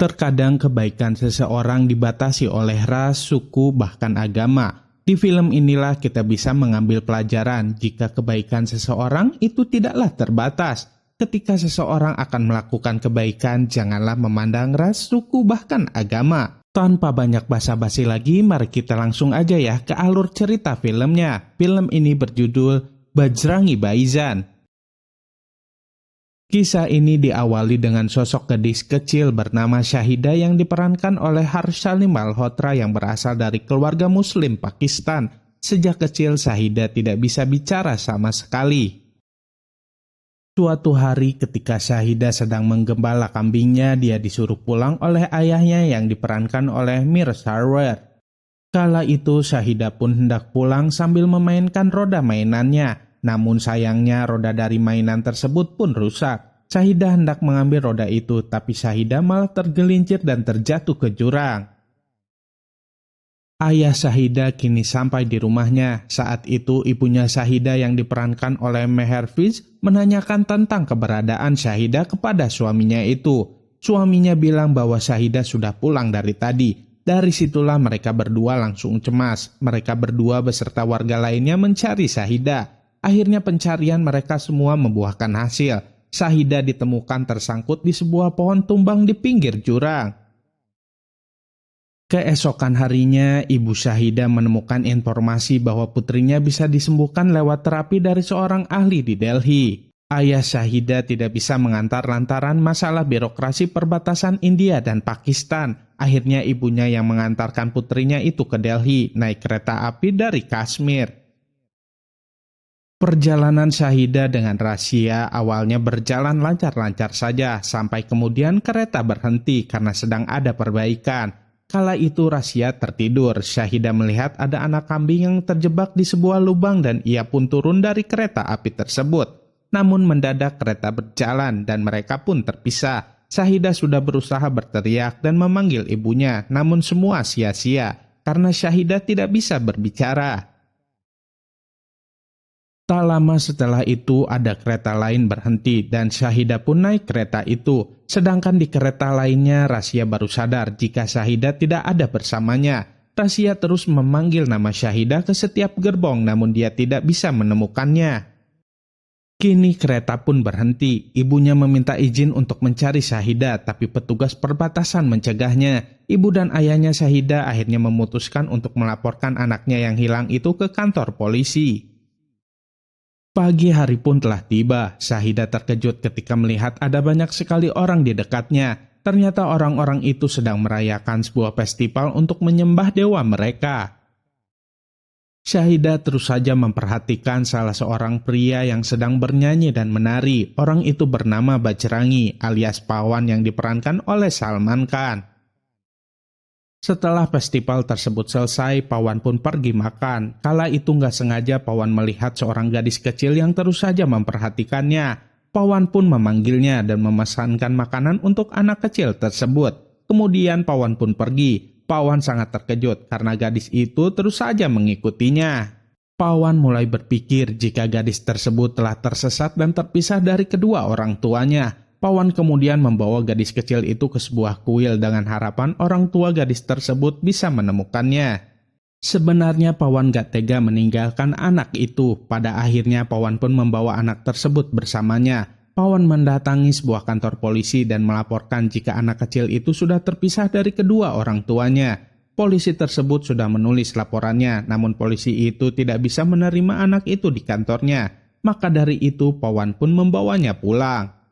Terkadang kebaikan seseorang dibatasi oleh ras, suku, bahkan agama. Di film inilah kita bisa mengambil pelajaran jika kebaikan seseorang itu tidaklah terbatas. Ketika seseorang akan melakukan kebaikan, janganlah memandang ras, suku, bahkan agama. Tanpa banyak basa-basi lagi, mari kita langsung aja ya ke alur cerita filmnya. Film ini berjudul Bajrangi Bhaijaan. Kisah ini diawali dengan sosok gadis kecil bernama Shahida yang diperankan oleh Harshali Malhotra yang berasal dari keluarga Muslim Pakistan. Sejak kecil Shahida tidak bisa bicara sama sekali. Suatu hari ketika Shahida sedang menggembala kambingnya, dia disuruh pulang oleh ayahnya yang diperankan oleh Mir Sarwar. Kala itu Shahida pun hendak pulang sambil memainkan roda mainannya. Namun sayangnya roda dari mainan tersebut pun rusak. Shahida hendak mengambil roda itu, tapi Shahida malah tergelincir dan terjatuh ke jurang. Ayah Shahida kini sampai di rumahnya. Saat itu ibunya Shahida yang diperankan oleh Meher Fiz menanyakan tentang keberadaan Shahida kepada suaminya itu. Suaminya bilang bahwa Shahida sudah pulang dari tadi. Dari situlah mereka berdua langsung cemas. Mereka berdua beserta warga lainnya mencari Shahida. Akhirnya pencarian mereka semua membuahkan hasil. Shahida ditemukan tersangkut di sebuah pohon tumbang di pinggir jurang. Keesokan harinya, ibu Shahida menemukan informasi bahwa putrinya bisa disembuhkan lewat terapi dari seorang ahli di Delhi. Ayah Shahida tidak bisa mengantar lantaran masalah birokrasi perbatasan India dan Pakistan. Akhirnya ibunya yang mengantarkan putrinya itu ke Delhi, naik kereta api dari Kashmir. Perjalanan Shahida dengan rahasia awalnya berjalan lancar-lancar saja, sampai kemudian kereta berhenti karena sedang ada perbaikan. Kala itu rahasia tertidur. Shahida melihat ada anak kambing yang terjebak di sebuah lubang dan ia pun turun dari kereta api tersebut. Namun mendadak kereta berjalan dan mereka pun terpisah. Shahida sudah berusaha berteriak dan memanggil ibunya, namun semua sia-sia karena Shahida tidak bisa berbicara. Tak lama setelah itu ada kereta lain berhenti dan Shahida pun naik kereta itu. Sedangkan di kereta lainnya Rasya baru sadar jika Shahida tidak ada bersamanya. Rasya terus memanggil nama Shahida ke setiap gerbong namun dia tidak bisa menemukannya. Kini kereta pun berhenti. Ibunya meminta izin untuk mencari Shahida tapi petugas perbatasan mencegahnya. Ibu dan ayahnya Shahida akhirnya memutuskan untuk melaporkan anaknya yang hilang itu ke kantor polisi. Pagi hari pun telah tiba. Shahida terkejut ketika melihat ada banyak sekali orang di dekatnya. Ternyata orang-orang itu sedang merayakan sebuah festival untuk menyembah dewa mereka. Shahida terus saja memperhatikan salah seorang pria yang sedang bernyanyi dan menari. Orang itu bernama Bajrangi alias Pawan yang diperankan oleh Salman Khan. Setelah festival tersebut selesai, Pawan pun pergi makan. Kala itu nggak sengaja Pawan melihat seorang gadis kecil yang terus saja memperhatikannya. Pawan pun memanggilnya dan memesankan makanan untuk anak kecil tersebut. Kemudian Pawan pun pergi. Pawan sangat terkejut karena gadis itu terus saja mengikutinya. Pawan mulai berpikir jika gadis tersebut telah tersesat dan terpisah dari kedua orang tuanya. Pawan kemudian membawa gadis kecil itu ke sebuah kuil dengan harapan orang tua gadis tersebut bisa menemukannya. Sebenarnya Pawan gak tega meninggalkan anak itu. Pada akhirnya Pawan pun membawa anak tersebut bersamanya. Pawan mendatangi sebuah kantor polisi dan melaporkan jika anak kecil itu sudah terpisah dari kedua orang tuanya. Polisi tersebut sudah menulis laporannya, namun polisi itu tidak bisa menerima anak itu di kantornya. Maka dari itu Pawan pun membawanya pulang.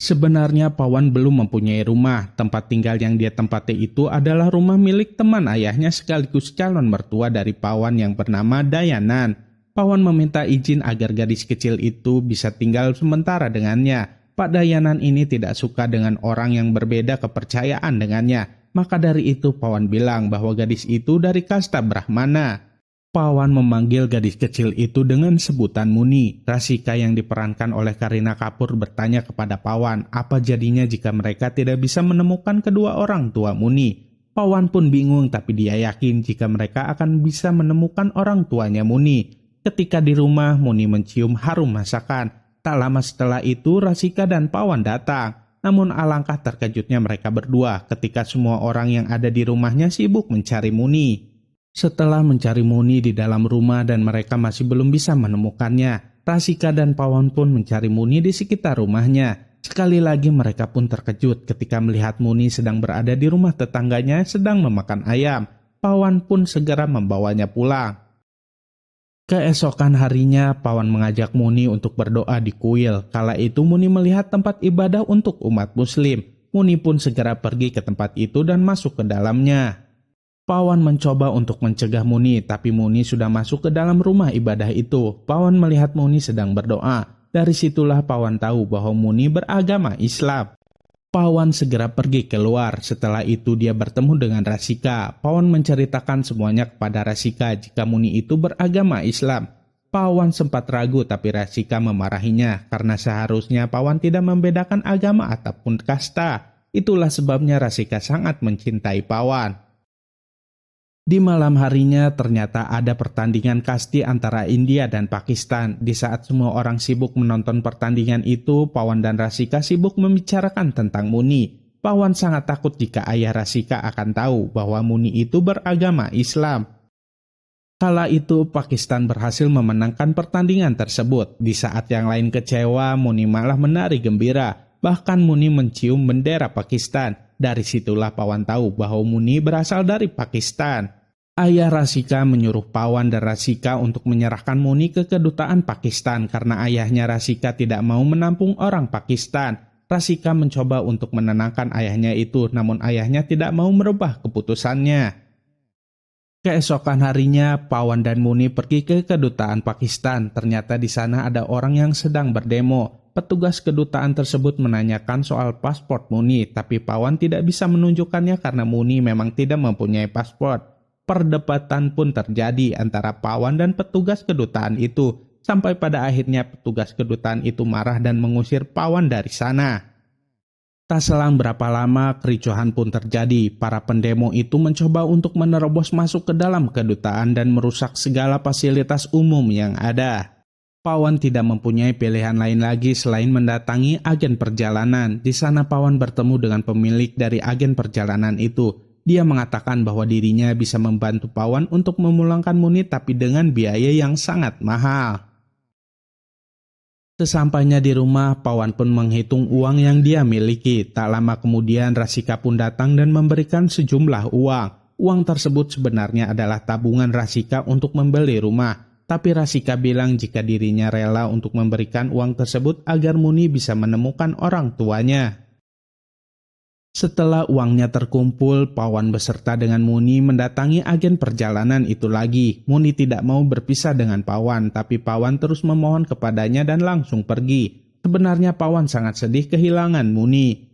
Sebenarnya Pawan belum mempunyai rumah. Tempat tinggal yang dia tempati itu adalah rumah milik teman ayahnya sekaligus calon mertua dari Pawan yang bernama Dayanan. Pawan meminta izin agar gadis kecil itu bisa tinggal sementara dengannya. Pak Dayanan ini tidak suka dengan orang yang berbeda kepercayaan dengannya. Maka dari itu Pawan bilang bahwa gadis itu dari kasta Brahmana. Pawan memanggil gadis kecil itu dengan sebutan Muni. Rasika yang diperankan oleh Kareena Kapoor bertanya kepada Pawan apa jadinya jika mereka tidak bisa menemukan kedua orang tua Muni. Pawan pun bingung tapi dia yakin jika mereka akan bisa menemukan orang tuanya Muni. Ketika di rumah, Muni mencium harum masakan. Tak lama setelah itu Rasika dan Pawan datang. Namun alangkah terkejutnya mereka berdua ketika semua orang yang ada di rumahnya sibuk mencari Muni. Setelah mencari Muni di dalam rumah dan mereka masih belum bisa menemukannya, Rasika dan Pawan pun mencari Muni di sekitar rumahnya. Sekali lagi mereka pun terkejut ketika melihat Muni sedang berada di rumah tetangganya sedang memakan ayam. Pawan pun segera membawanya pulang. Keesokan harinya, Pawan mengajak Muni untuk berdoa di kuil. Kala itu Muni melihat tempat ibadah untuk umat muslim. Muni pun segera pergi ke tempat itu dan masuk ke dalamnya. Pawan mencoba untuk mencegah Muni, tapi Muni sudah masuk ke dalam rumah ibadah itu. Pawan melihat Muni sedang berdoa. Dari situlah Pawan tahu bahwa Muni beragama Islam. Pawan segera pergi keluar. Setelah itu dia bertemu dengan Rasika. Pawan menceritakan semuanya kepada Rasika jika Muni itu beragama Islam. Pawan sempat ragu tapi Rasika memarahinya karena seharusnya Pawan tidak membedakan agama ataupun kasta. Itulah sebabnya Rasika sangat mencintai Pawan. Di malam harinya ternyata ada pertandingan kasti antara India dan Pakistan. Di saat semua orang sibuk menonton pertandingan itu, Pawan dan Rasika sibuk membicarakan tentang Muni. Pawan sangat takut jika ayah Rasika akan tahu bahwa Muni itu beragama Islam. Kala itu Pakistan berhasil memenangkan pertandingan tersebut. Di saat yang lain kecewa, Muni malah menari gembira. Bahkan Muni mencium bendera Pakistan. Dari situlah Pawan tahu bahwa Muni berasal dari Pakistan. Ayah Rasika menyuruh Pawan dan Rasika untuk menyerahkan Muni ke kedutaan Pakistan karena ayahnya Rasika tidak mau menampung orang Pakistan. Rasika mencoba untuk menenangkan ayahnya itu, namun ayahnya tidak mau merubah keputusannya. Keesokan harinya, Pawan dan Muni pergi ke kedutaan Pakistan. Ternyata di sana ada orang yang sedang berdemo. Petugas kedutaan tersebut menanyakan soal paspor Muni, tapi Pawan tidak bisa menunjukkannya karena Muni memang tidak mempunyai paspor. Perdebatan pun terjadi antara Pawan dan petugas kedutaan itu, sampai pada akhirnya petugas kedutaan itu marah dan mengusir Pawan dari sana. Tak selang berapa lama, kericuhan pun terjadi. Para pendemo itu mencoba untuk menerobos masuk ke dalam kedutaan dan merusak segala fasilitas umum yang ada. Pawan tidak mempunyai pilihan lain lagi selain mendatangi agen perjalanan. Di sana Pawan bertemu dengan pemilik dari agen perjalanan itu. Dia mengatakan bahwa dirinya bisa membantu Pawan untuk memulangkan Muni tapi dengan biaya yang sangat mahal. Sesampainya di rumah, Pawan pun menghitung uang yang dia miliki. Tak lama kemudian Rasika pun datang dan memberikan sejumlah uang. Uang tersebut sebenarnya adalah tabungan Rasika untuk membeli rumah. Tapi Rasika bilang jika dirinya rela untuk memberikan uang tersebut agar Muni bisa menemukan orang tuanya. Setelah uangnya terkumpul, Pawan beserta dengan Muni mendatangi agen perjalanan itu lagi. Muni tidak mau berpisah dengan Pawan, tapi Pawan terus memohon kepadanya dan langsung pergi. Sebenarnya Pawan sangat sedih kehilangan Muni.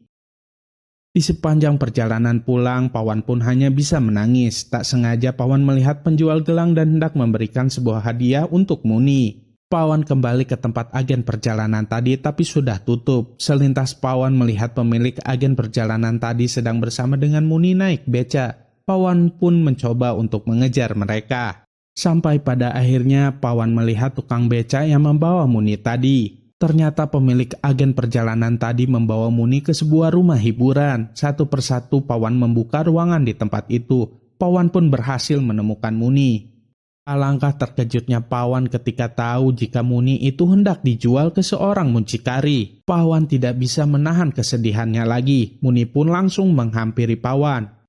Di sepanjang perjalanan pulang, Pawan pun hanya bisa menangis. Tak sengaja Pawan melihat penjual gelang dan hendak memberikan sebuah hadiah untuk Muni. Pawan kembali ke tempat agen perjalanan tadi tapi sudah tutup. Selintas Pawan melihat pemilik agen perjalanan tadi sedang bersama dengan Muni naik beca. Pawan pun mencoba untuk mengejar mereka. Sampai pada akhirnya Pawan melihat tukang beca yang membawa Muni tadi. Ternyata pemilik agen perjalanan tadi membawa Muni ke sebuah rumah hiburan. Satu persatu Pawan membuka ruangan di tempat itu. Pawan pun berhasil menemukan Muni. Alangkah terkejutnya Pawan ketika tahu jika Muni itu hendak dijual ke seorang mucikari. Pawan tidak bisa menahan kesedihannya lagi. Muni pun langsung menghampiri Pawan.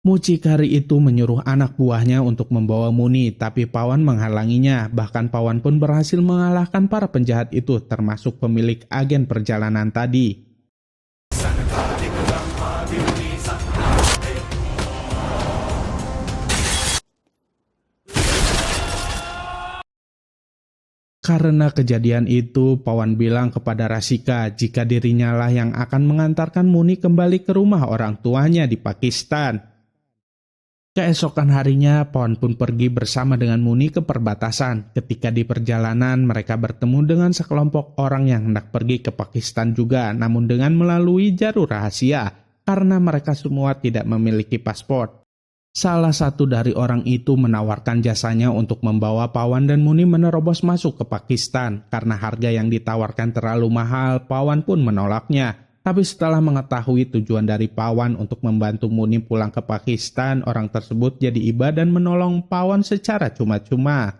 Mucikari itu menyuruh anak buahnya untuk membawa Muni, tapi Pawan menghalanginya. Bahkan Pawan pun berhasil mengalahkan para penjahat itu, termasuk pemilik agen perjalanan tadi. Karena kejadian itu, Pawan bilang kepada Rasika jika dirinya lah yang akan mengantarkan Muni kembali ke rumah orang tuanya di Pakistan. Keesokan harinya, Pawan pun pergi bersama dengan Muni ke perbatasan. Ketika di perjalanan, mereka bertemu dengan sekelompok orang yang hendak pergi ke Pakistan juga, namun dengan melalui jalur rahasia, karena mereka semua tidak memiliki paspor. Salah satu dari orang itu menawarkan jasanya untuk membawa Pawan dan Muni menerobos masuk ke Pakistan. Karena harga yang ditawarkan terlalu mahal, Pawan pun menolaknya. Tapi setelah mengetahui tujuan dari Pawan untuk membantu Muni pulang ke Pakistan, orang tersebut jadi iba dan menolong Pawan secara cuma-cuma.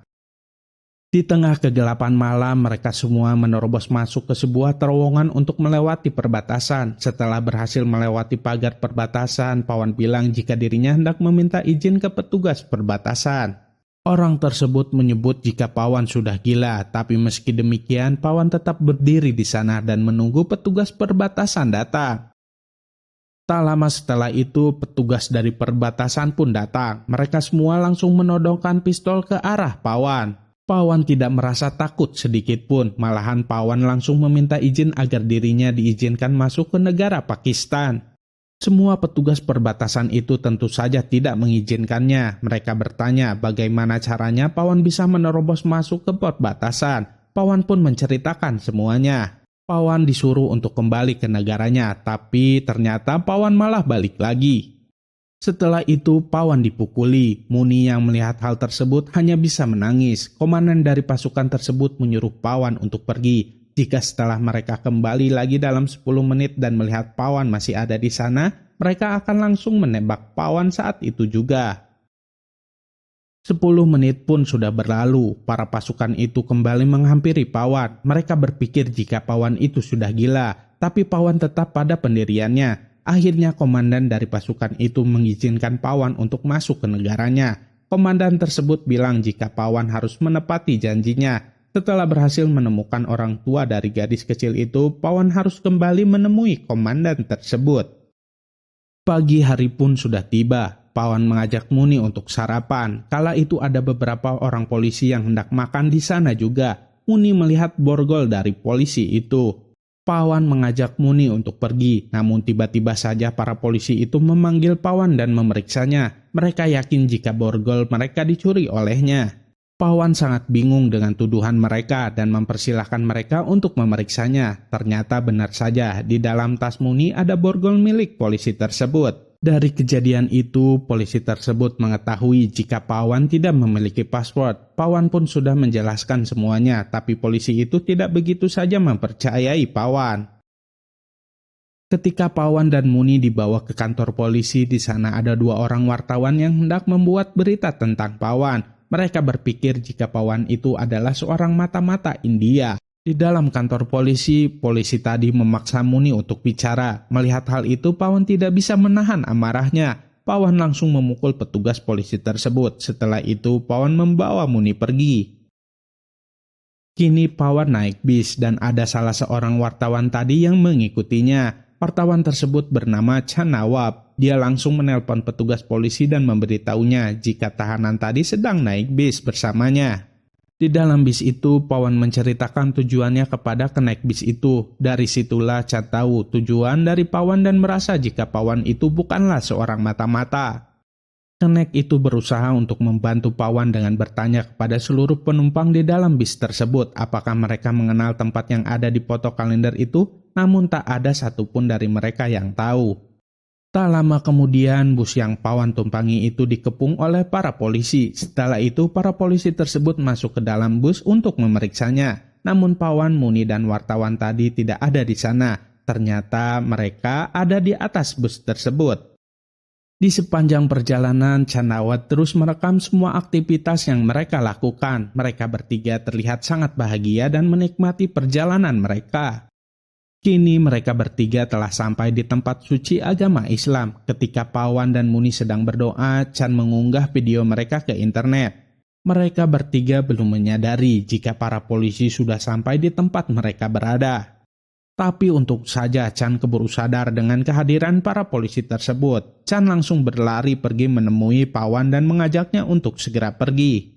Di tengah kegelapan malam, mereka semua menerobos masuk ke sebuah terowongan untuk melewati perbatasan. Setelah berhasil melewati pagar perbatasan, Pawan bilang jika dirinya hendak meminta izin ke petugas perbatasan. Orang tersebut menyebut jika Pawan sudah gila, tapi meski demikian, Pawan tetap berdiri di sana dan menunggu petugas perbatasan datang. Tak lama setelah itu, petugas dari perbatasan pun datang. Mereka semua langsung menodongkan pistol ke arah Pawan. Pawan tidak merasa takut sedikit pun, malahan Pawan langsung meminta izin agar dirinya diizinkan masuk ke negara Pakistan. Semua petugas perbatasan itu tentu saja tidak mengizinkannya. Mereka bertanya bagaimana caranya Pawan bisa menerobos masuk ke perbatasan. Pawan pun menceritakan semuanya. Pawan disuruh untuk kembali ke negaranya, tapi ternyata Pawan malah balik lagi. Setelah itu, Pawan dipukuli. Muni yang melihat hal tersebut hanya bisa menangis. Komandan dari pasukan tersebut menyuruh Pawan untuk pergi. Jika setelah mereka kembali lagi dalam 10 menit dan melihat Pawan masih ada di sana, mereka akan langsung menembak Pawan saat itu juga. 10 menit pun sudah berlalu. Para pasukan itu kembali menghampiri Pawan. Mereka berpikir jika Pawan itu sudah gila, tapi Pawan tetap pada pendiriannya. Akhirnya komandan dari pasukan itu mengizinkan Pawan untuk masuk ke negaranya. Komandan tersebut bilang jika Pawan harus menepati janjinya. Setelah berhasil menemukan orang tua dari gadis kecil itu, Pawan harus kembali menemui komandan tersebut. Pagi hari pun sudah tiba. Pawan mengajak Muni untuk sarapan. Kala itu ada beberapa orang polisi yang hendak makan di sana juga. Muni melihat borgol dari polisi itu. Pawan mengajak Muni untuk pergi, namun tiba-tiba saja para polisi itu memanggil Pawan dan memeriksanya. Mereka yakin jika borgol mereka dicuri olehnya. Pawan sangat bingung dengan tuduhan mereka dan mempersilahkan mereka untuk memeriksanya. Ternyata benar saja, di dalam tas Muni ada borgol milik polisi tersebut. Dari kejadian itu, polisi tersebut mengetahui jika Pawan tidak memiliki password. Pawan pun sudah menjelaskan semuanya, tapi polisi itu tidak begitu saja mempercayai Pawan. Ketika Pawan dan Muni dibawa ke kantor polisi, di sana ada 2 orang wartawan yang hendak membuat berita tentang Pawan. Mereka berpikir jika Pawan itu adalah seorang mata-mata India. Di dalam kantor polisi, polisi tadi memaksa Muni untuk bicara. Melihat hal itu, Pawan tidak bisa menahan amarahnya. Pawan langsung memukul petugas polisi tersebut. Setelah itu, Pawan membawa Muni pergi. Kini Pawan naik bis dan ada salah seorang wartawan tadi yang mengikutinya. Wartawan tersebut bernama Chan Nawab. Dia langsung menelpon petugas polisi dan memberitahunya jika tahanan tadi sedang naik bis bersamanya. Di dalam bis itu, Pawan menceritakan tujuannya kepada kenaik bis itu. Dari situlah Chan tahu tujuan dari Pawan dan merasa jika Pawan itu bukanlah seorang mata-mata. Kenaik itu berusaha untuk membantu Pawan dengan bertanya kepada seluruh penumpang di dalam bis tersebut apakah mereka mengenal tempat yang ada di foto kalender itu, namun tak ada satupun dari mereka yang tahu. Tak lama kemudian, bus yang Pawan tumpangi itu dikepung oleh para polisi. Setelah itu, para polisi tersebut masuk ke dalam bus untuk memeriksanya. Namun Pawan, Muni, dan wartawan tadi tidak ada di sana. Ternyata mereka ada di atas bus tersebut. Di sepanjang perjalanan, Chanawat terus merekam semua aktivitas yang mereka lakukan. Mereka bertiga terlihat sangat bahagia dan menikmati perjalanan mereka. Kini mereka bertiga telah sampai di tempat suci agama Islam. Ketika Pawan dan Muni sedang berdoa, Chan mengunggah video mereka ke internet. Mereka bertiga belum menyadari jika para polisi sudah sampai di tempat mereka berada. Tapi untuk saja Chan keburu sadar dengan kehadiran para polisi tersebut. Chan langsung berlari pergi menemui Pawan dan mengajaknya untuk segera pergi.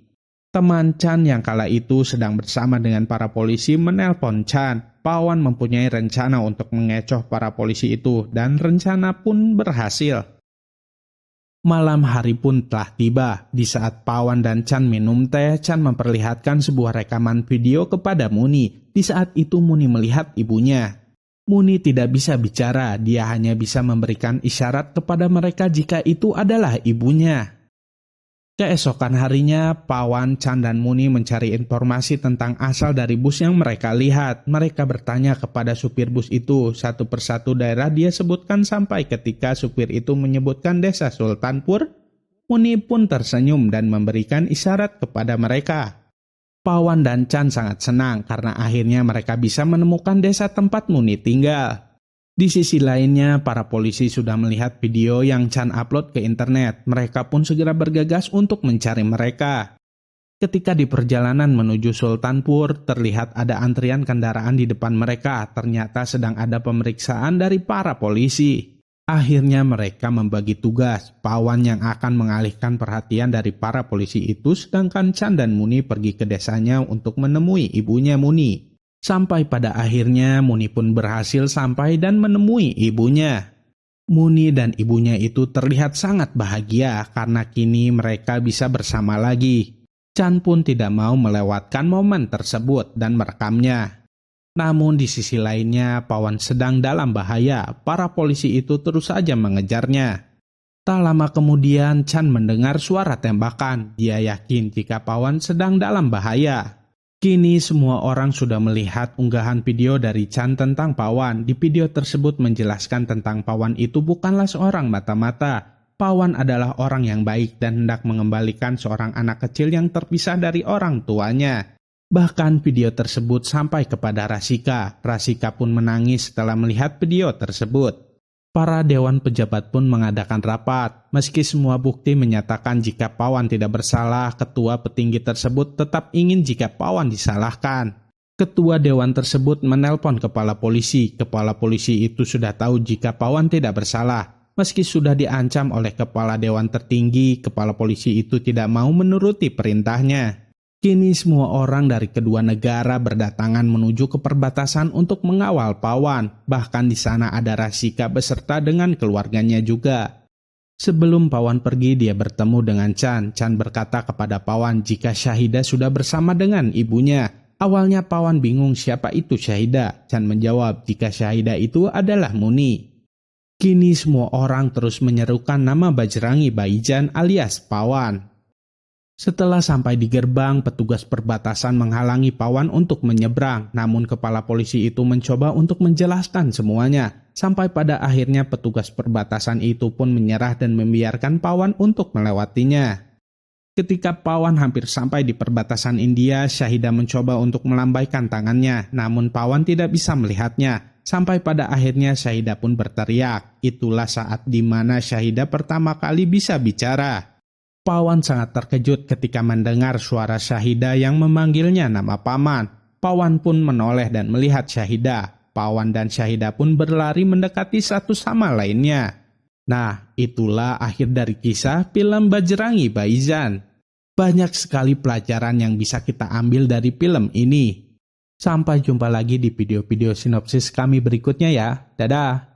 Teman Chan yang kala itu sedang bersama dengan para polisi menelpon Chan. Pawan mempunyai rencana untuk mengecoh para polisi itu dan rencana pun berhasil. Malam hari pun telah tiba. Di saat Pawan dan Chan minum teh, Chan memperlihatkan sebuah rekaman video kepada Muni. Di saat itu Muni melihat ibunya. Muni tidak bisa bicara, dia hanya bisa memberikan isyarat kepada mereka jika itu adalah ibunya. Keesokan harinya, Pawan, Chan, dan Muni mencari informasi tentang asal dari bus yang mereka lihat. Mereka bertanya kepada supir bus itu. Satu persatu daerah dia sebutkan sampai ketika supir itu menyebutkan desa Sultanpur, Muni pun tersenyum dan memberikan isyarat kepada mereka. Pawan dan Chan sangat senang karena akhirnya mereka bisa menemukan desa tempat Muni tinggal. Di sisi lainnya, para polisi sudah melihat video yang Chan upload ke internet. Mereka pun segera bergegas untuk mencari mereka. Ketika di perjalanan menuju Sultanpur, terlihat ada antrian kendaraan di depan mereka. Ternyata sedang ada pemeriksaan dari para polisi. Akhirnya mereka membagi tugas. Pawan yang akan mengalihkan perhatian dari para polisi itu, sedangkan Chan dan Muni pergi ke desanya untuk menemui ibunya Muni. Sampai pada akhirnya Muni pun berhasil sampai dan menemui ibunya. Muni dan ibunya itu terlihat sangat bahagia karena kini mereka bisa bersama lagi. Chan pun tidak mau melewatkan momen tersebut dan merekamnya. Namun di sisi lainnya, Pawan sedang dalam bahaya. Para polisi itu terus saja mengejarnya. Tak lama kemudian Chan mendengar suara tembakan. Dia yakin jika Pawan sedang dalam bahaya. Kini semua orang sudah melihat unggahan video dari Chan tentang Pawan. Di video tersebut menjelaskan tentang Pawan itu bukanlah seorang mata-mata. Pawan adalah orang yang baik dan hendak mengembalikan seorang anak kecil yang terpisah dari orang tuanya. Bahkan video tersebut sampai kepada Rasika. Rasika pun menangis setelah melihat video tersebut. Para dewan pejabat pun mengadakan rapat. Meski semua bukti menyatakan jika Pawan tidak bersalah, ketua petinggi tersebut tetap ingin jika Pawan disalahkan. Ketua dewan tersebut menelpon kepala polisi. Kepala polisi itu sudah tahu jika Pawan tidak bersalah. Meski sudah diancam oleh kepala dewan tertinggi, kepala polisi itu tidak mau menuruti perintahnya. Kini semua orang dari kedua negara berdatangan menuju ke perbatasan untuk mengawal Pawan. Bahkan di sana ada Rasika beserta dengan keluarganya juga. Sebelum Pawan pergi, dia bertemu dengan Chan. Chan berkata kepada Pawan jika Syahida sudah bersama dengan ibunya. Awalnya Pawan bingung siapa itu Syahida. Chan menjawab jika Syahida itu adalah Muni. Kini semua orang terus menyerukan nama Bajrangi Baijan alias Pawan. Setelah sampai di gerbang, petugas perbatasan menghalangi Pawan untuk menyeberang. Namun kepala polisi itu mencoba untuk menjelaskan semuanya. Sampai pada akhirnya petugas perbatasan itu pun menyerah dan membiarkan Pawan untuk melewatinya. Ketika Pawan hampir sampai di perbatasan India, Syahida mencoba untuk melambaikan tangannya. Namun Pawan tidak bisa melihatnya. Sampai pada akhirnya Syahida pun berteriak. Itulah saat di mana Syahida pertama kali bisa bicara. Pawan sangat terkejut ketika mendengar suara Syahida yang memanggilnya nama paman. Pawan pun menoleh dan melihat Syahida. Pawan dan Syahida pun berlari mendekati satu sama lainnya. Nah, itulah akhir dari kisah film Bajrangi Bhaijaan. Banyak sekali pelajaran yang bisa kita ambil dari film ini. Sampai jumpa lagi di video-video sinopsis kami berikutnya ya. Dadah!